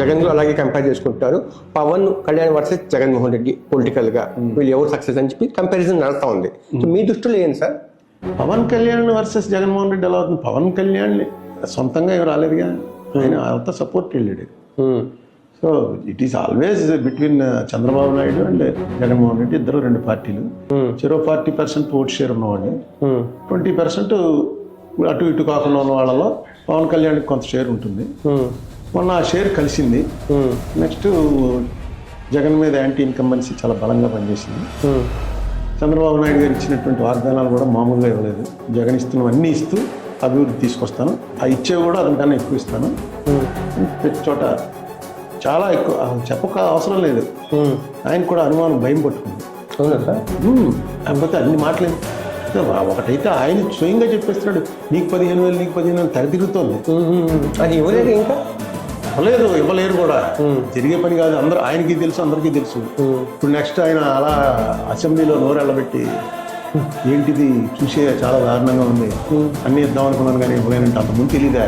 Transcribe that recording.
జగన్ అలాగే కంపేర్ చేసుకుంటారు. Pawan Kalyan versus Jaganmohan Reddy political గా వీళ్ళు ఎవరు సక్సెస్ అని చెప్పి కంపారిజన్ నడుస్తూ ఉంది. సో మీ దృష్టిలో ఏంటి సార్? పవన్ కళ్యాణ్ వర్సెస్ జగన్మోహన్ రెడ్డి ఎలా అవుతుంది? పవన్ కళ్యాణ్ సొంతంగా ఏం రాలేదుగా, ఆయన అంతా సపోర్ట్ వెళ్ళాడు. So it is always between Chandrababu Naidu and Jaganmohan Reddy, ఇద్దరు 2 పార్టీలు. 40% ఓట్ షేర్ ఉన్నవాళ్ళు, 20% అటు ఇటు కాకుండా ఉన్న వాళ్ళలో పవన్ కళ్యాణ్కి కొంత షేర్ ఉంటుంది. మొన్న ఆ షేర్ కలిసింది. నెక్స్ట్ జగన్ మీద యాంటీ ఇన్కంబెన్సీ చాలా బలంగా పనిచేసింది. చంద్రబాబు నాయుడు గారు ఇచ్చినటువంటి వాగ్దానాలు కూడా మామూలుగా ఇవ్వలేదు. జగన్ ఇస్తున్నవన్నీ ఇస్తూ అభివృద్ధి తీసుకొస్తాను, ఆ ఇచ్చేవి కూడా అతనికన్నా ఎక్కువ ఇస్తాను, ప్రతి చోట చాలా ఎక్కువ చెప్పక అవసరం లేదు. ఆయన కూడా అనుమానం భయం పట్టుకుంది. లేకపోతే అన్ని మాటలేదు. ఒకటైతే ఆయన స్వయంగా చెప్పేస్తున్నాడు, నీకు 15,000 నీకు 15,000 తెగ తిరుగుతోంది. అది ఇవ్వలేదు, ఇంకా ఇవ్వలేరు కూడా. జరిగే పని కాదు. అందరూ ఆయనకి తెలుసు, అందరికీ తెలుసు. ఇప్పుడు నెక్స్ట్ ఆయన అలా అసెంబ్లీలో నోరెళ్ళబెట్టి ఏంటిది చూసే చాలా దారుణంగా ఉంది, అన్ని ఇద్దాం అనుకున్నాను కానీ ఇవ్వలేనంటే అంతకుముందు తెలియదా